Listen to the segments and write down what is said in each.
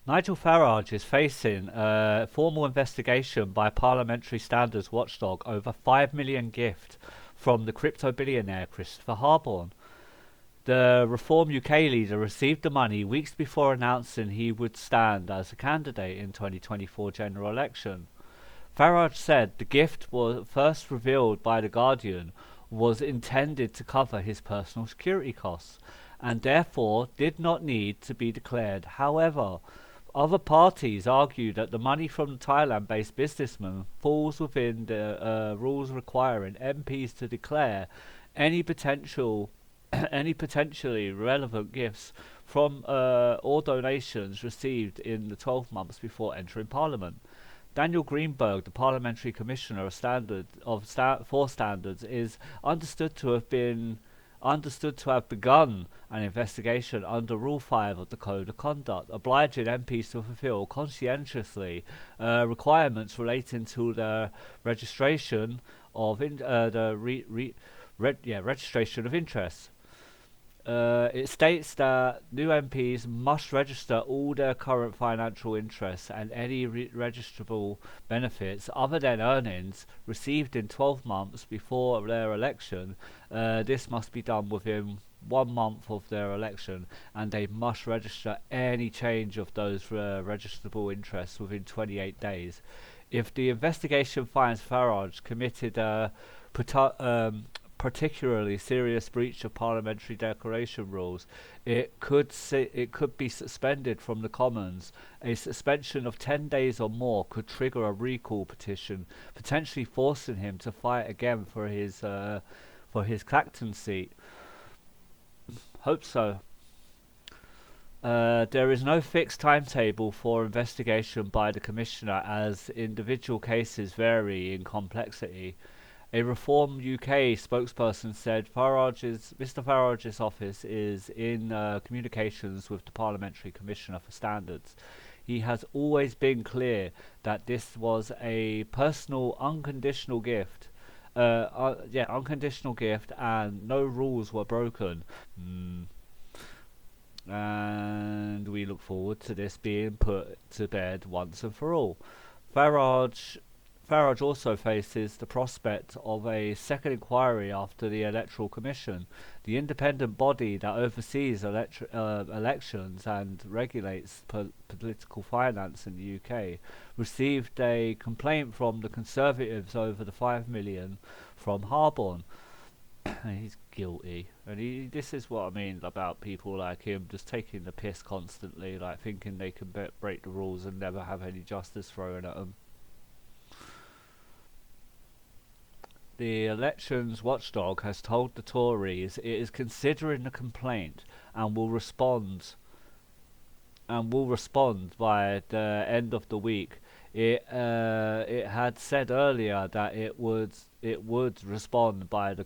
Nigel Farage is facing a formal investigation by parliamentary standards watchdog over 5 million gift from the crypto billionaire Christopher Harborne. The Reform UK leader received the money weeks before announcing he would stand as a candidate in 2024 general election. Farage said the gift was first revealed by The Guardian was intended to cover his personal security costs and therefore did not need to be declared. However, other parties argue that the money from the Thailand-based businessman falls within the rules requiring MPs to declare any potential any potentially relevant gifts from or donations received in the 12 months before entering Parliament. Daniel Greenberg, the Parliamentary Commissioner for Standards, is understood to have begun an investigation under Rule 5 of the Code of Conduct, obliging MPs to fulfil conscientiously requirements relating to the registration of registration of interests. It states that new MPs must register all their current financial interests and any registrable benefits other than earnings received in 12 months before their election. This must be done within 1 month of their election, and they must register any change of those registrable interests within 28 days. If the investigation finds Farage committed particularly serious breach of parliamentary declaration rules, it could be suspended from the Commons. A suspension of 10 days or more could trigger a recall petition, potentially forcing him to fight again for his Clacton seat. Hope so. There is no fixed timetable for investigation by the Commissioner, as individual cases vary in complexity. A Reform UK spokesperson said Mr Farage's office is in communications with the Parliamentary Commissioner for Standards. He has always been clear that this was a personal, unconditional gift. Unconditional gift, and no rules were broken. And we look forward to this being put to bed once and for all. Farage also faces the prospect of a second inquiry after the Electoral Commission, the independent body that oversees elections and regulates political finance in the UK, received a complaint from the Conservatives over the 5 million from Harborne. He's guilty, and this is what I mean about people like him just taking the piss constantly, like thinking they can break the rules and never have any justice thrown at them. The elections watchdog has told the Tories it is considering the complaint and will respond by the end of the week. It had said earlier that it would respond to the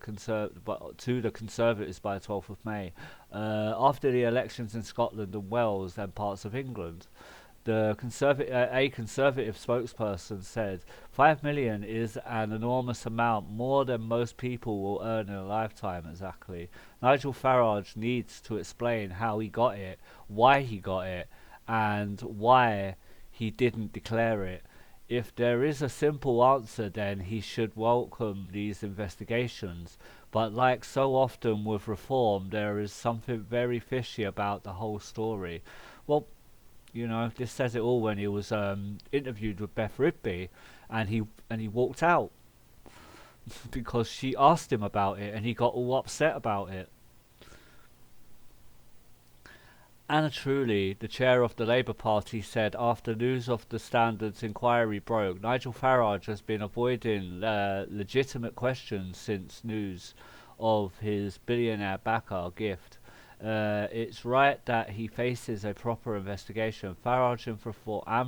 Conservatives by the 12th of May, after the elections in Scotland and Wales and parts of England. A Conservative spokesperson said, 5 million is an enormous amount, more than most people will earn in a lifetime. Exactly. Nigel Farage needs to explain how he got it, why he got it, and why he didn't declare it. If there is a simple answer, then he should welcome these investigations. But like so often with reform, there is something very fishy about the whole story. Well, this says it all when he was interviewed with Beth Rigby, and he walked out because she asked him about it, and he got all upset about it. Anna Truly, the chair of the Labour Party, said after news of the Standards inquiry broke, Nigel Farage has been avoiding legitimate questions since news of his billionaire backer gift. It's right that he faces a proper investigation. Farage and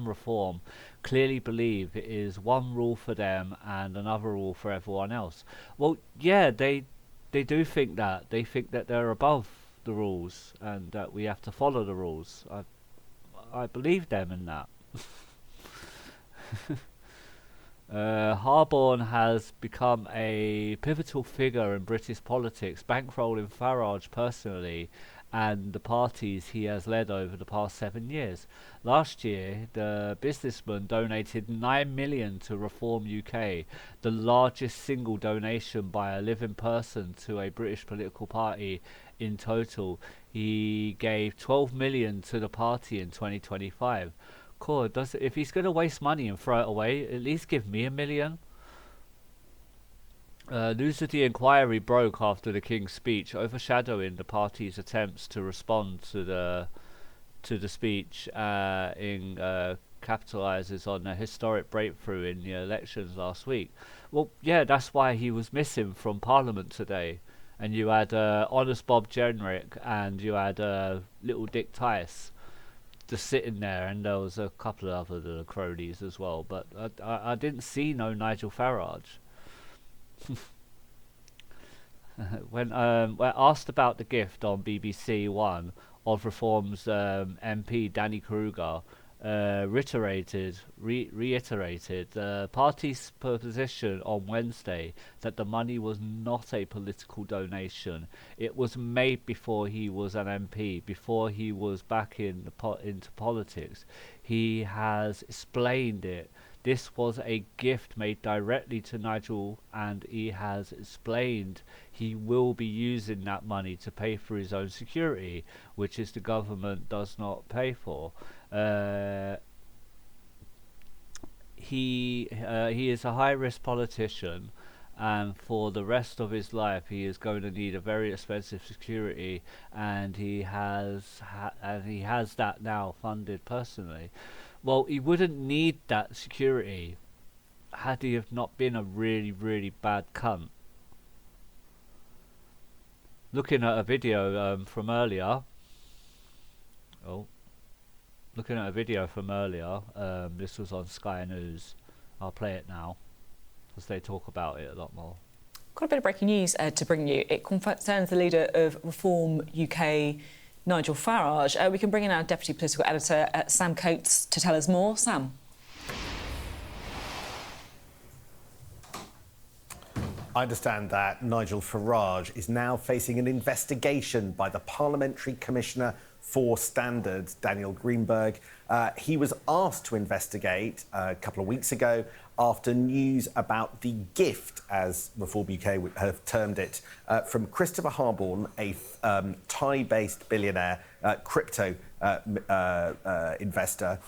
Reform clearly believe it is one rule for them and another rule for everyone else. Well, yeah, they do think that. They think that they're above the rules and that we have to follow the rules. I believe them in that. Harborne has become a pivotal figure in British politics, bankrolling Farage personally and the parties he has led over the past 7 years. Last year, the businessman donated 9 million to Reform UK, the largest single donation by a living person to a British political party in total. He gave 12 million to the party in 2025. Cool, if he's going to waste money and throw it away, at least give me 1 million. News of the inquiry broke after the King's speech, overshadowing the party's attempts to respond to the speech. Capitalizes on a historic breakthrough in the elections last week. Well, yeah, that's why he was missing from Parliament today. And you had Honest Bob Jenrick and you had Little Dick Tice just sitting there, and there was a couple of other cronies as well. But I didn't see no Nigel Farage. When asked about the gift on BBC One of Reform's MP Danny Kruger, reiterated the party's position on Wednesday that the money was not a political donation. It was made before he was an MP, before he was back into politics. He has explained it. This was a gift made directly to Nigel, and he has explained he will be using that money to pay for his own security, which is the government does not pay for. He is a high-risk politician, and for the rest of his life he is going to need a very expensive security, and he has that now funded personally. Well, he wouldn't need that security had he have not been a really, really bad cunt. Looking at a video from earlier. Looking at a video from earlier. This was on Sky News. I'll play it now, because they talk about it a lot more. Got a bit of breaking news to bring you. It concerns the leader of Reform UK, Nigel Farage. We can bring in our Deputy Political Editor, Sam Coates, to tell us more. Sam. I understand that Nigel Farage is now facing an investigation by the Parliamentary Commissioner for Standards, Daniel Greenberg. He was asked to investigate a couple of weeks ago after news about the gift, as Reform UK would have termed it, from Christopher Harborne, a Thai-based billionaire crypto investor,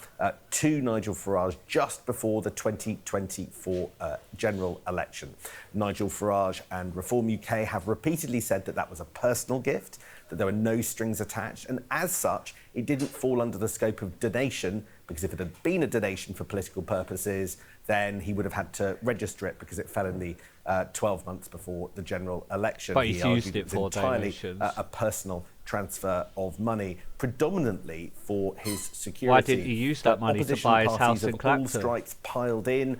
to Nigel Farage just before the 2024 general election. Nigel Farage and Reform UK have repeatedly said that that was a personal gift, that there were no strings attached, and as such, it didn't fall under the scope of donation, because if it had been a donation for political purposes, then he would have had to register it because it fell in the 12 months before the general election. But he's used it for donations. A personal transfer of money, predominantly for his security. Why didn't he use that money to buy his house in Clacton? All strikes piled in.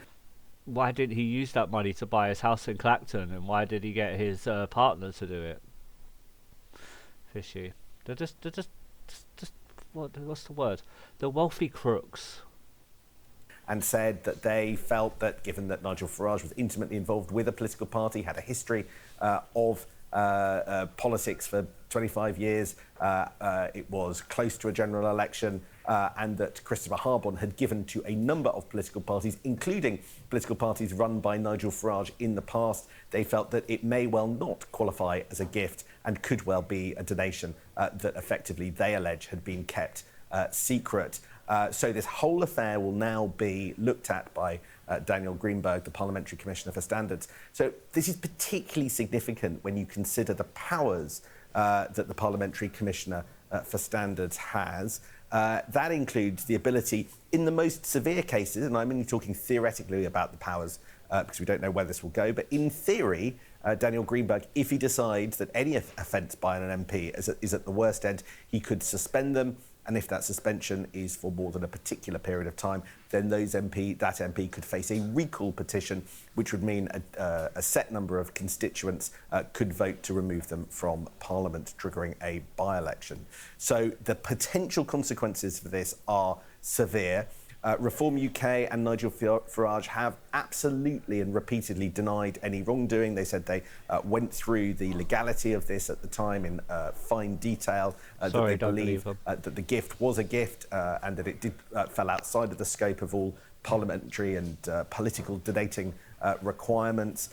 Why didn't he use that money to buy his house in Clacton, and why did he get his partner to do it? Fishy. They're just what's the word? The wealthy crooks. And said that they felt that, given that Nigel Farage was intimately involved with a political party, had a history of politics for 25 years, it was close to a general election, and that Christopher Harborne had given to a number of political parties, including political parties run by Nigel Farage in the past. They felt that it may well not qualify as a gift and could well be a donation that effectively they allege had been kept secret. So this whole affair will now be looked at by Daniel Greenberg, the Parliamentary Commissioner for Standards. So this is particularly significant when you consider the powers that the Parliamentary Commissioner for Standards has. That includes the ability, in the most severe cases, and I'm only talking theoretically about the powers because we don't know where this will go, but in theory, Daniel Greenberg, if he decides that any offence by an MP is at the worst end, he could suspend them. And if that suspension is for more than a particular period of time, then that MP could face a recall petition, which would mean a set number of constituents could vote to remove them from Parliament, triggering a by-election. So the potential consequences for this are severe. Reform UK and Nigel Farage have absolutely and repeatedly denied any wrongdoing. They said they went through the legality of this at the time in fine detail, that they believe that the gift was a gift and that it did fell outside of the scope of all parliamentary and political donating requirements.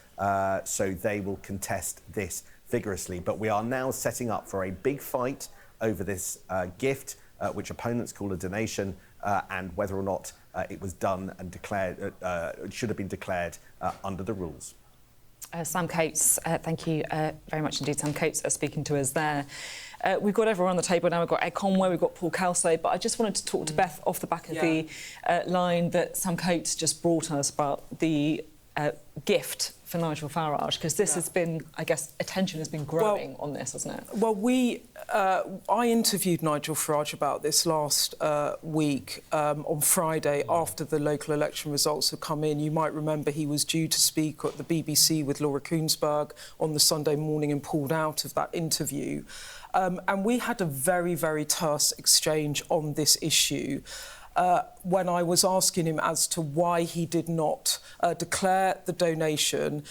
So they will contest this vigorously. But we are now setting up for a big fight over this gift, which opponents call a donation, and whether or not it was done and declared, it should have been declared under the rules. Sam Coates, thank you very much indeed. Sam Coates speaking to us there. We've got everyone on the table now. We've got Ed Conway, we've got Paul Kelso, but I just wanted to talk to Beth off the back of the line that Sam Coates just brought us about the gift for Nigel Farage, because this has been, I guess, attention has been growing on this, hasn't it? Well, I interviewed Nigel Farage about this last week on Friday after the local election results had come in. You might remember he was due to speak at the BBC with Laura Kuenssberg on the Sunday morning and pulled out of that interview. And we had a very, very terse exchange on this issue. When I was asking him as to why he did not declare the donation,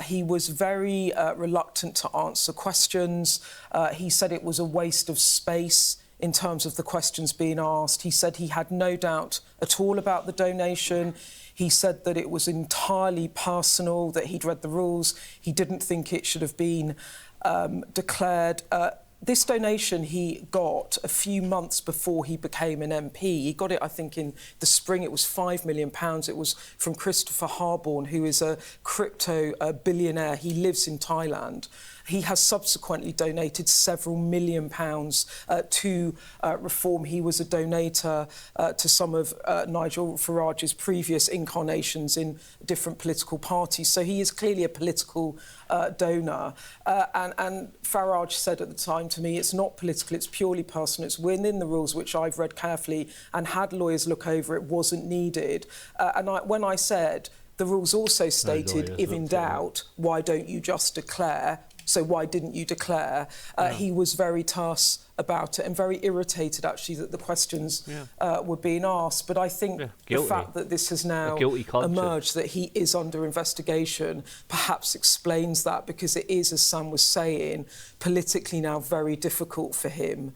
he was very reluctant to answer questions. He said it was a waste of space in terms of the questions being asked. He said he had no doubt at all about the donation. He said that it was entirely personal, that he'd read the rules. He didn't think it should have been declared. This donation he got a few months before he became an MP. He got it, I think, in the spring. It was £5 million. It was from Christopher Harborne, who is a crypto billionaire. He lives in Thailand. He has subsequently donated several £million to Reform. He was a donator to some of Nigel Farage's previous incarnations in different political parties. So he is clearly a political donor. And Farage said at the time to me, it's not political, it's purely personal. It's within the rules, which I've read carefully and had lawyers look over. It wasn't needed. When I said, the rules also stated, if in doubt, why don't you just declare? So why didn't you declare? He was very terse about it and very irritated, actually, that the questions were being asked. But I think the fact that this has now emerged, that he is under investigation, perhaps explains that, because it is, as Sam was saying, politically now very difficult for him.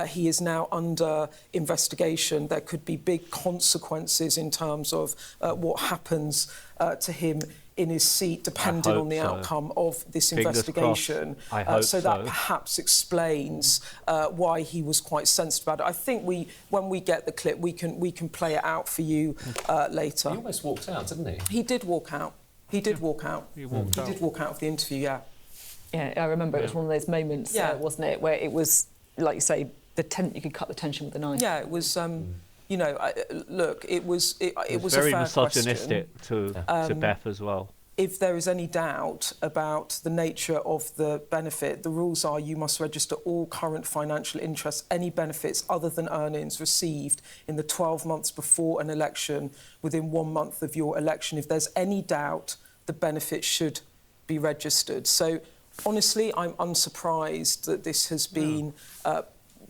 He is now under investigation. There could be big consequences in terms of what happens to him in his seat, depending on the outcome of this investigation. I hope so that perhaps explains why he was quite sensitive about it. I think when we get the clip, we can play it out for you later. He almost walked out, didn't he? He did walk out. He did walk out. He did walk out of the interview, yeah. Yeah, I remember it was one of those moments, wasn't it, where it was, like you say, you could cut the tension with a knife. Yeah, it was... you know, look, it was very a fair misogynistic question. to Beth as well. If there is any doubt about the nature of the benefit, the rules are you must register all current financial interests, any benefits other than earnings received in the 12 months before an election within 1 month of your election. If there's any doubt, the benefit should be registered. So, honestly, I'm unsurprised that this has been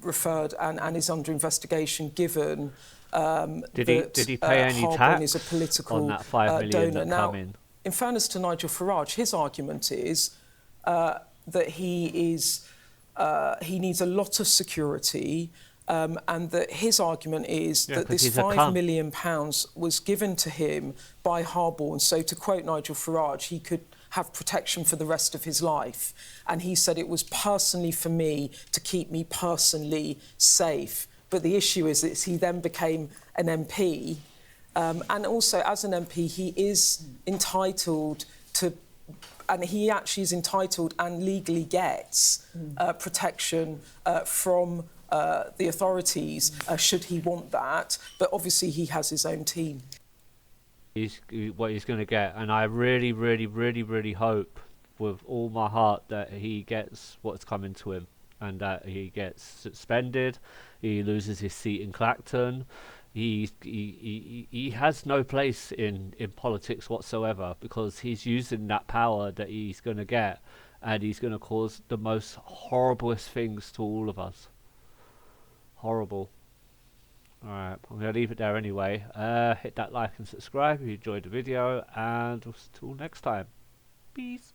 referred and is under investigation, given did he pay any tax is a political on that $5 million donor. that come in? In fairness to Nigel Farage, his argument is that he needs a lot of security, and that his argument is that this £5 million was given to him by Harborne. So, to quote Nigel Farage, he could have protection for the rest of his life. And he said it was personally for me to keep me personally safe. But the issue is that he then became an MP. And also, as an MP, he is entitled to, and he actually is entitled and legally gets protection from the authorities, should he want that. But obviously, he has his own team. What he's going to get, and I really, really, really, really hope with all my heart that he gets what's coming to him, and that he gets suspended, he loses his seat in Clacton. He has no place in politics whatsoever, because he's using that power that he's going to get, and he's going to cause the most horriblest things to all of us. Horrible. Alright, I'm going to leave it there anyway. Hit that like and subscribe if you enjoyed the video, and until next time. Peace.